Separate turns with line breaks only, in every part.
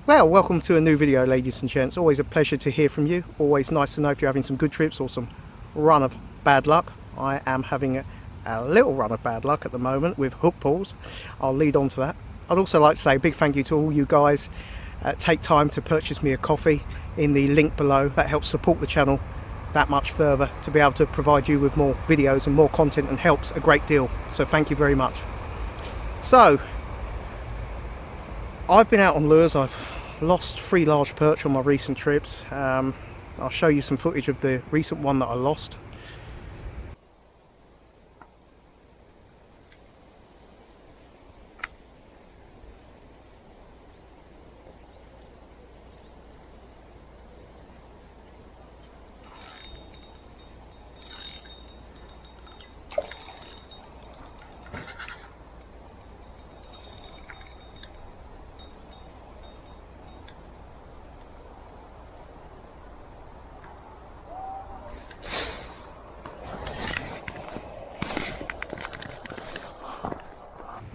Well, welcome to a new video, ladies and gents. Always a pleasure to hear from you. Always nice to know if you're having some good trips or some run of bad luck. I am having a little run of bad luck at the moment with hook pulls. I'll lead on to that. I'd also like to say a big thank you to all you guys. Take time to purchase me a coffee in the link below. That helps support the channel that much further to be able to provide you with more videos and more content, and helps a great deal. So thank you very much. So, I've been out on lures. I've lost 3 large perch on my recent trips. I'll show you some footage of the recent one that I lost.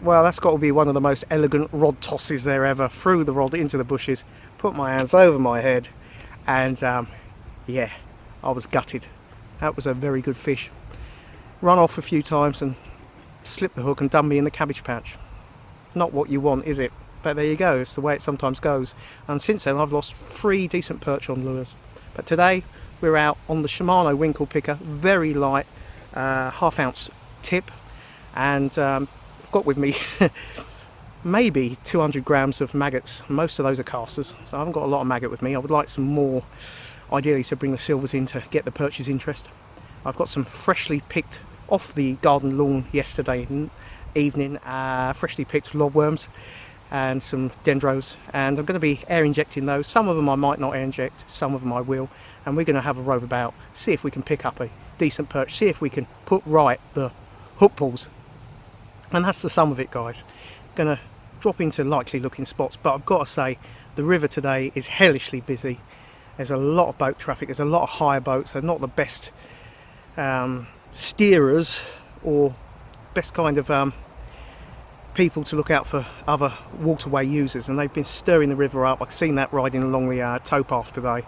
Well, that's got to be one of the most elegant rod tosses there ever. Threw the rod into the bushes, put my hands over my head, and yeah, I was gutted. That was a very good fish. Run off a few times and slipped the hook and done me in the cabbage patch. Not what you want, is it? But there you go, it's the way it sometimes goes. And since then I've lost 3 decent perch on lures. But today we're out on the Shimano Winkle picker, very light, half-ounce tip, and I've got with me maybe 200 grams of maggots. Most of those are casters, so I haven't got a lot of maggot with me. I would like some more, ideally, to bring the silvers in to get the perch's interest. I've got some freshly picked off the garden lawn yesterday evening, freshly picked lobworms and some dendros, and I'm going to be air injecting those. Some of them I might not air inject, some of them I will, and we're going to have a rove about, see if we can pick up a decent perch, see if we can put right the hook pulls. And that's the sum of it, guys. Gonna drop into likely looking spots, but I've got to say the river today is hellishly busy. There's a lot of boat traffic, there's a lot of hire boats. They're not the best steerers or best kind of people to look out for other waterway users, and they've been stirring the river up. I've seen that riding along the towpath today,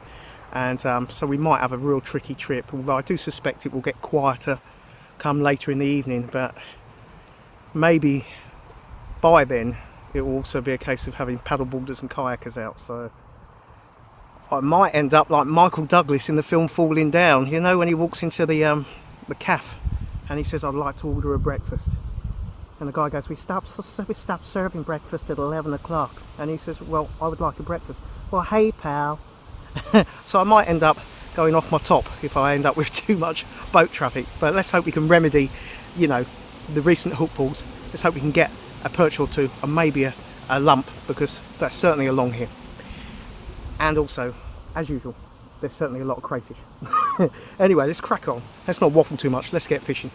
and so we might have a real tricky trip, although I do suspect it will get quieter come later in the evening. But maybe by then it will also be a case of having paddleboarders and kayakers out, so I might end up like Michael Douglas in the film Falling Down. You know, when he walks into the cafe and he says, "I'd like to order a breakfast," and the guy goes, we stopped serving breakfast at 11 o'clock, and he says, "Well, I would like a breakfast." "Well, hey pal." So I might end up going off my top if I end up with too much boat traffic, but let's hope we can remedy, you know, the recent hook pulls. Let's hope we can get a perch or two, and maybe a lump, because that's certainly along here. And also, as usual, there's certainly a lot of crayfish. Anyway, let's crack on. Let's not waffle too much. Let's get fishing.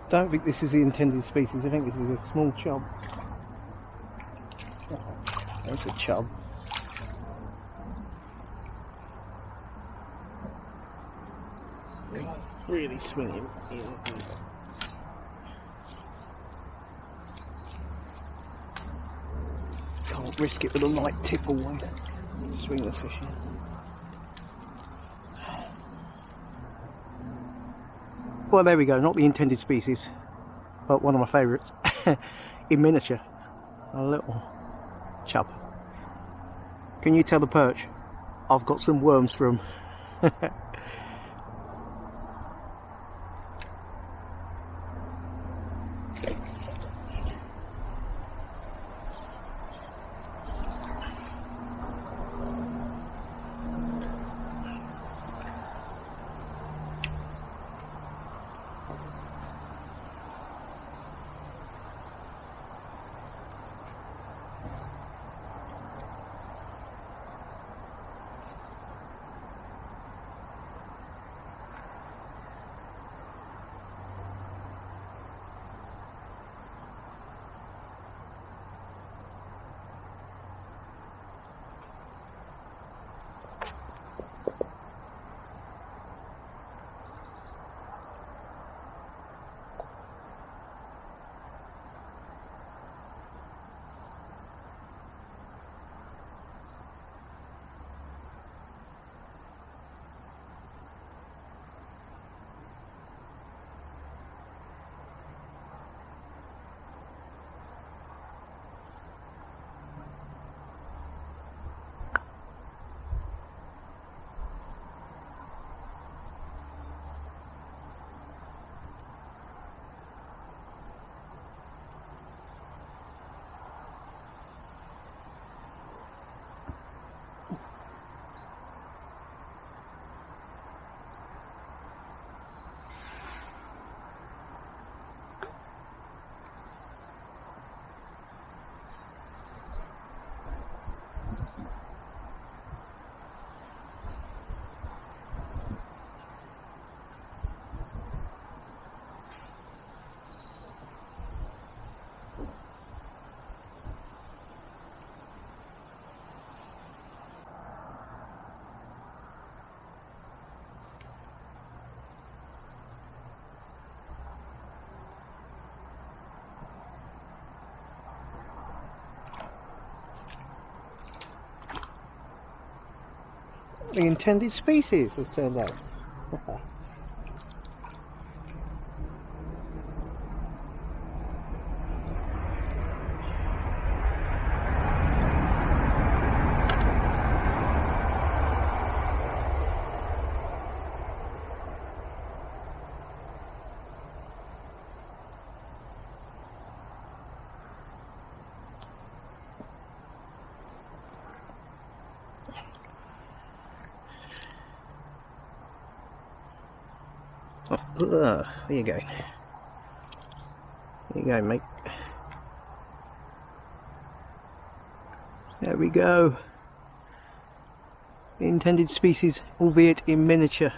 Don't think this is the intended species. I think this is a small chub. That's a chub. Really swinging in. Can't risk it with a light tip always. Swing the fish in. Well, there we go. Not the intended species, but one of my favourites in miniature. A little chub. Can you tell the perch I've got some worms for him? The intended species has turned out. There you go. There you go, mate. There we go. The intended species, albeit in miniature.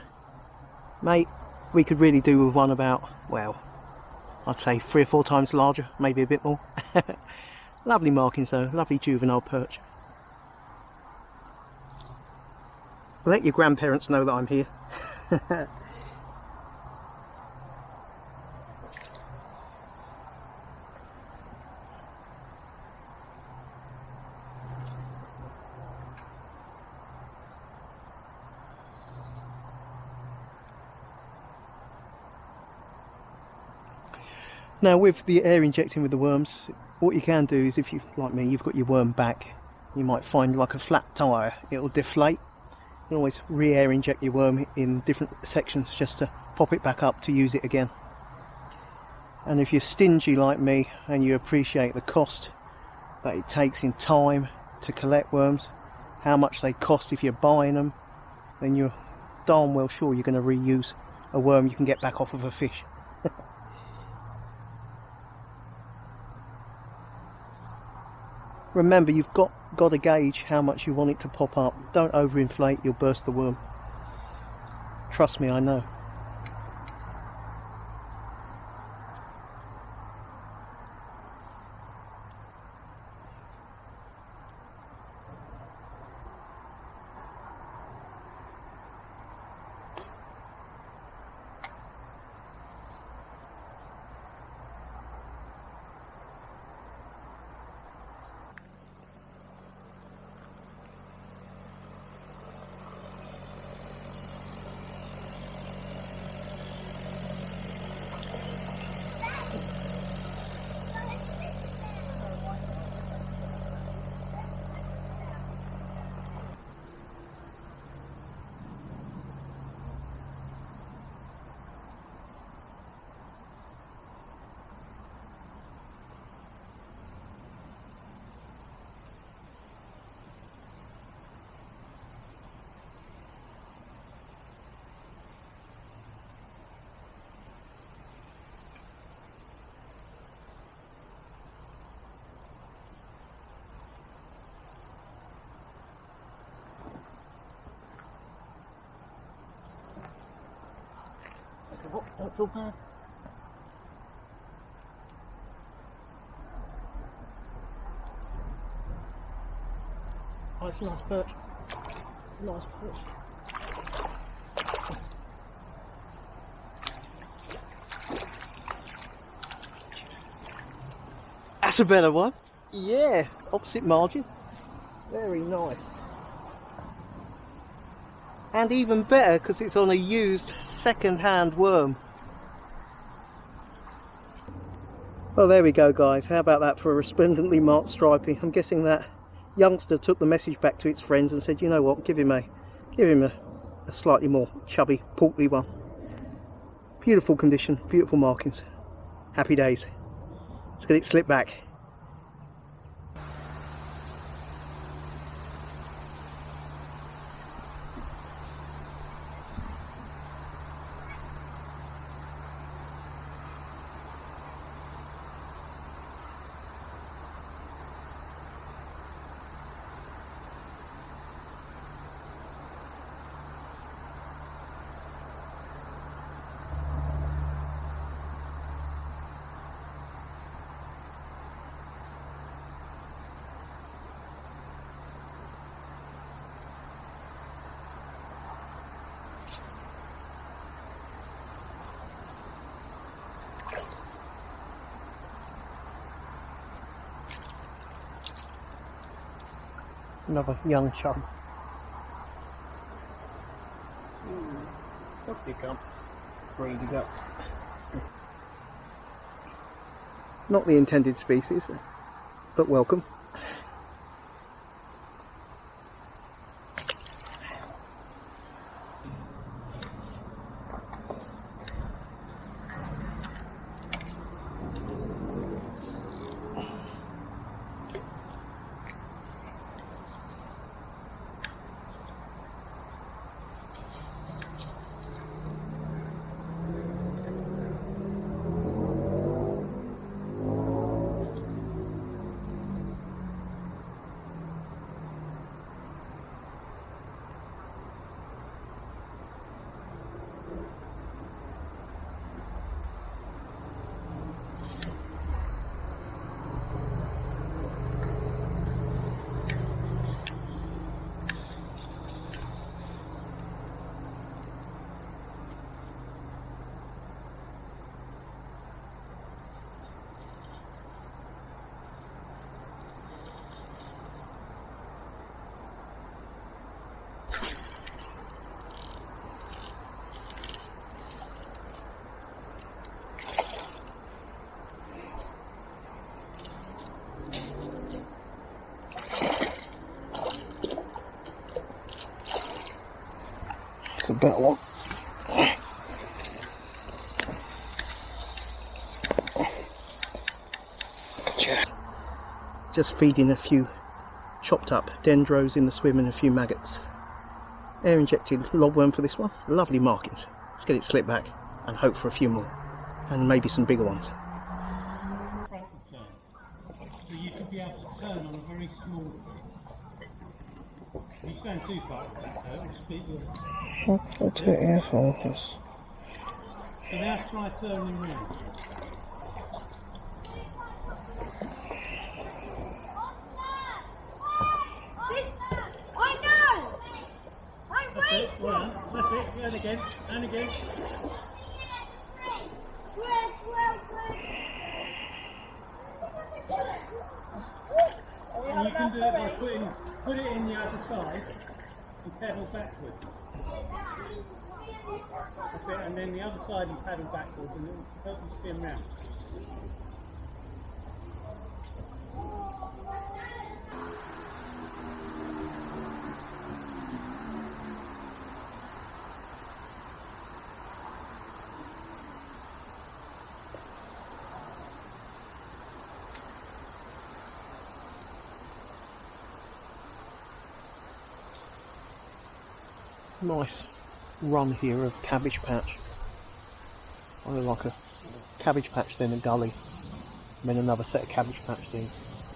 Mate, we could really do with one about, well, I'd say 3 or 4 times larger, maybe a bit more. Lovely markings though, lovely juvenile perch. Let your grandparents know that I'm here. Now with the air injecting with the worms, what you can do is, if you, like me, you've got your worm back, you might find like a flat tyre, it'll deflate. You can always re-air inject your worm in different sections just to pop it back up to use it again. And if you're stingy like me and you appreciate the cost that it takes in time to collect worms, how much they cost if you're buying them, then you're darn well sure you're going to reuse a worm you can get back off of a fish. Remember, you've got to gauge how much you want it to pop up. Don't overinflate, you'll burst the worm. Trust me, I know. Don't feel bad. Oh, it's a nice perch. Nice perch. That's a better one. Yeah, opposite margin. Very nice. And even better because it's on a used second-hand worm. Well, there we go, guys. How about that for a resplendently marked striping? I'm guessing that youngster took the message back to its friends and said, you know what, give him a slightly more chubby, portly one. Beautiful condition, beautiful markings. Happy days. Let's get it slipped back. Another young chub. Up you come. Greedy guts. Not the intended species, but welcome. It's a better one. Just feeding a few chopped up dendros in the swim and a few maggots. Air injected lobworm for this one. Lovely markings. Let's get it slipped back and hope for a few more. And maybe some bigger ones.
So you should be able to turn on a very small thing. If you stand too far back though, it'll speak your...
I'll do it here for us.
So now try turning round. Well, that's it, and again, and again. And you can do it by put it in the other side and pedal backwards. That's it, and then the other side you pedal backwards and it will help you spin round.
Nice run here of cabbage patch. I like a cabbage patch, then a gully, and then another set of cabbage patch, then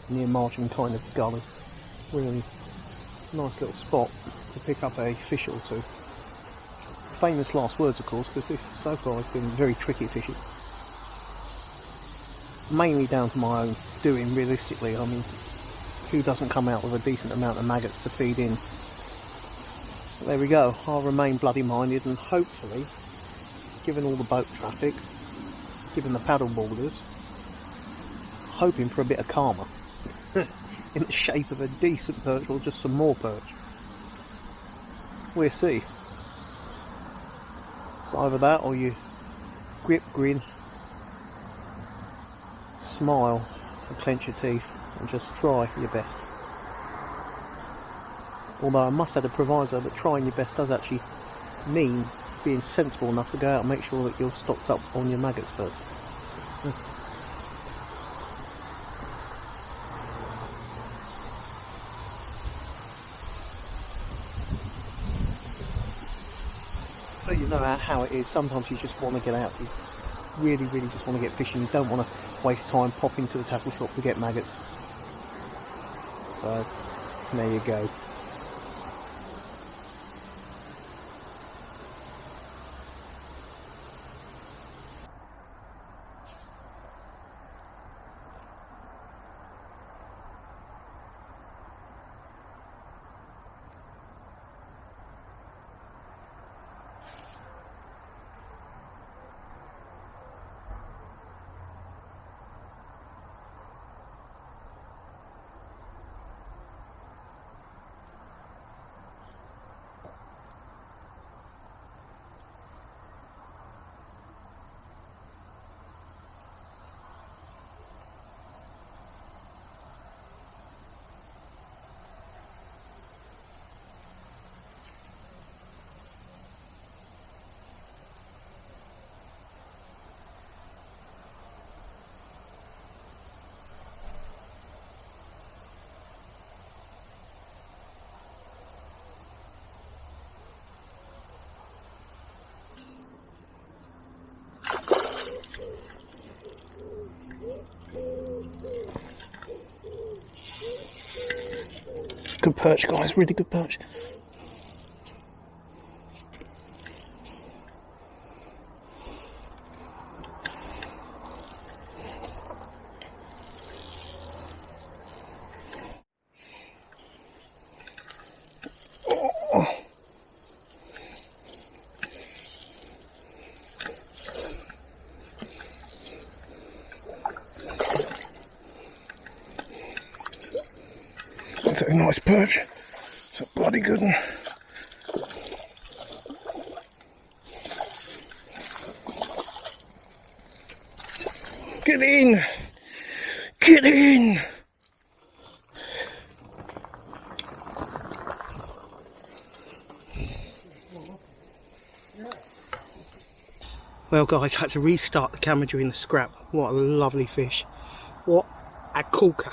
near margin kind of gully. Really nice little spot to pick up a fish or two. Famous last words, of course, because this so far has been very tricky fishing. Mainly down to my own doing, realistically. I mean, who doesn't come out with a decent amount of maggots to feed in? But there we go. I'll remain bloody minded, and hopefully, given all the boat traffic, given the paddle boarders, hoping for a bit of karma in the shape of a decent perch or just some more perch. We'll see. It's either that or you grip, grin, smile and clench your teeth and just try your best. Although I must add a proviso that trying your best does actually mean being sensible enough to go out and make sure that you're stocked up on your maggots first. But you know how it is, sometimes you just want to get out. You really just want to get fishing. You don't want to waste time popping to the tackle shop to get maggots. So, there you go. Good perch, guys, really good perch. That's a nice perch. It's a bloody good one. Get in! Get in! Well guys, I had to restart the camera during the scrap. What a lovely fish. What a corker.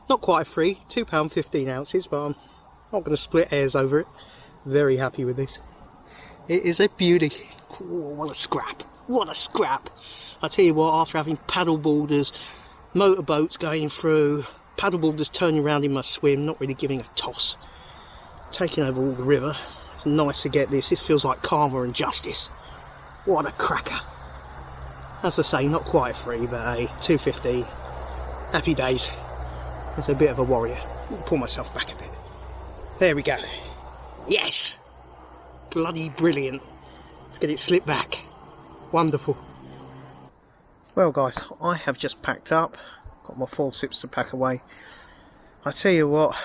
Not quite free, £2 15 ounces, but I'm not going to split hairs over it. Very happy with this. It is a beauty. Oh, what a scrap. What a scrap. I tell you what, after having paddle boarders, motorboats going through, paddle boarders turning around in my swim, not really giving a toss, taking over all the river, it's nice to get this. This feels like karma and justice. What a cracker. As I say, not quite free, but a £2.50. Happy days. As a bit of a warrior. I'll pull myself back a bit. There we go. Yes! Bloody brilliant. Let's get it slipped back. Wonderful. Well guys, I have just packed up. Got my forceps to pack away. I tell you what,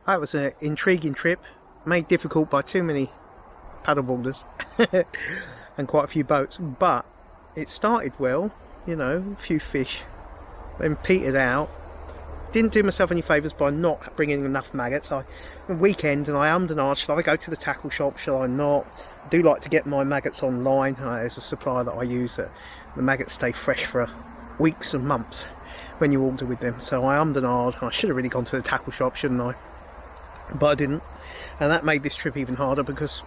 that was an intriguing trip. Made difficult by too many paddle boarders. And quite a few boats. But it started well. You know, a few fish. Then petered out. Didn't do myself any favours by not bringing enough maggots. Weekend and I ummed and ahed, shall I go to the tackle shop, shall I not? I do like to get my maggots online. There's a supplier that I use that the maggots stay fresh for weeks and months when you order with them. So I ummed and ahed. I should have really gone to the tackle shop, shouldn't I? But I didn't. And that made this trip even harder because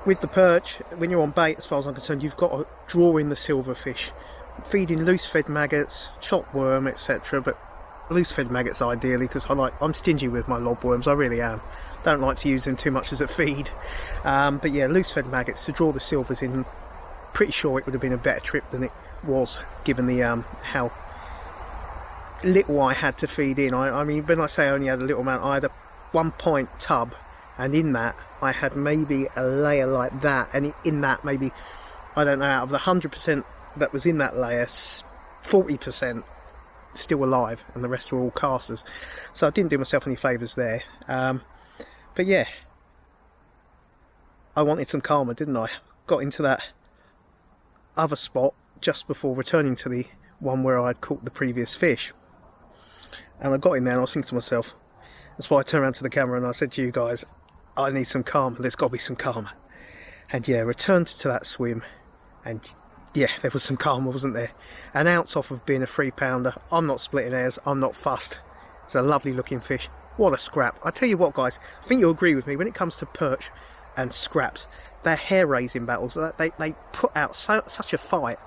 with the perch, when you're on bait, as far as I'm concerned, you've got to draw in the silverfish. Feeding loose fed maggots, chopped worm, etc. But loose fed maggots ideally, because I'm stingy with my lobworms, I really am. Don't like to use them too much as a feed. But yeah, loose fed maggots to draw the silvers in. Pretty sure it would have been a better trip than it was, given the how little I had to feed in. I mean, when I say I only had a little amount, I had a 1 pint tub, and in that I had maybe a layer like that, and in that maybe, I don't know, out of the 100% that was in that layer, 40% still alive, and the rest were all casters. So I didn't do myself any favours there. But yeah, I wanted some karma, didn't I? Got into that other spot just before returning to the one where I had caught the previous fish, and I got in there and I was thinking to myself, that's why I turned around to the camera and I said to you guys, I need some karma, there's got to be some karma. And yeah, returned to that swim, and yeah, there was some karma, wasn't there? An ounce off of being a 3-pounder. I'm not splitting hairs, I'm not fussed. It's a lovely looking fish. What a scrap. I tell you what guys, I think you'll agree with me, when it comes to perch and scraps, they're hair-raising battles. They put out such a fight,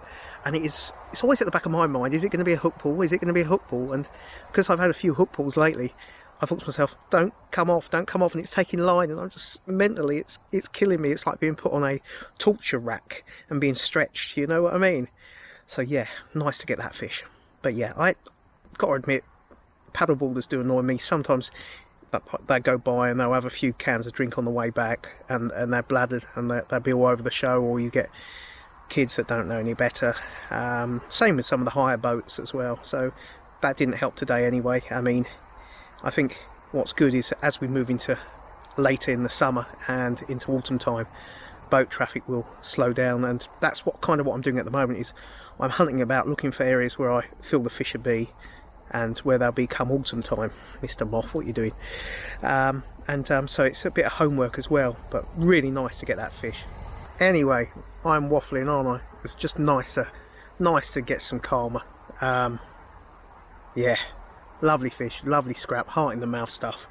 and it's always at the back of my mind, is it going to be a hook pull? Is it going to be a hook pull? And because I've had a few hook pulls lately, I thought to myself, don't come off, and it's taking line, and I'm just, mentally, it's killing me. It's like being put on a torture rack and being stretched, you know what I mean? So yeah, nice to get that fish. But yeah, I got to admit, paddleboarders do annoy me. Sometimes they go by and they'll have a few cans of drink on the way back, and they're bladdered, and they'll be all over the show, or you get kids that don't know any better. Same with some of the higher boats as well, so that didn't help today anyway. I mean, I think what's good is as we move into later in the summer and into autumn time, boat traffic will slow down, and that's what I'm doing at the moment, is I'm hunting about, looking for areas where I feel the fish will be, and where they'll be come autumn time. Mr. Moth, what are you doing? So it's a bit of homework as well, but really nice to get that fish. Anyway, I'm waffling, aren't I? It's just nice to get some karma. Yeah, lovely fish, lovely scrap, heart in the mouth stuff.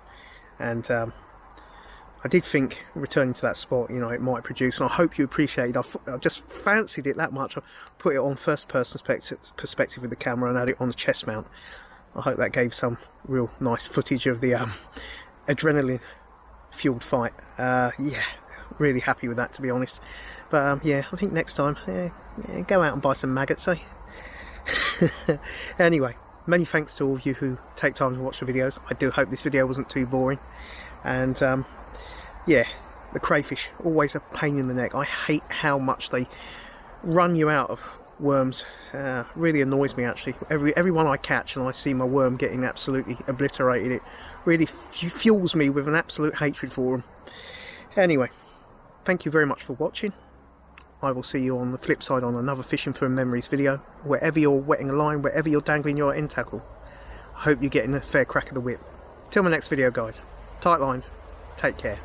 And I did think returning to that spot, you know, it might produce, and I hope you appreciate it. I just fancied it that much. I put it on first person perspective with the camera and had it on the chest mount. I hope that gave some real nice footage of the adrenaline fueled fight. Yeah, really happy with that, to be honest. But yeah, I think next time, yeah, go out and buy some maggots, eh? Anyway, many thanks to all of you who take time to watch the videos. I do hope this video wasn't too boring. And yeah, the crayfish, always a pain in the neck. I hate how much they run you out of worms. Really annoys me, actually. Every one I catch and I see my worm getting absolutely obliterated, it really fuels me with an absolute hatred for them. Anyway, thank you very much for watching. I will see you on the flip side on another Fishing for Memories video. Wherever you're wetting a line, wherever you're dangling your end tackle, I hope you're getting a fair crack of the whip. Till my next video guys, tight lines, take care.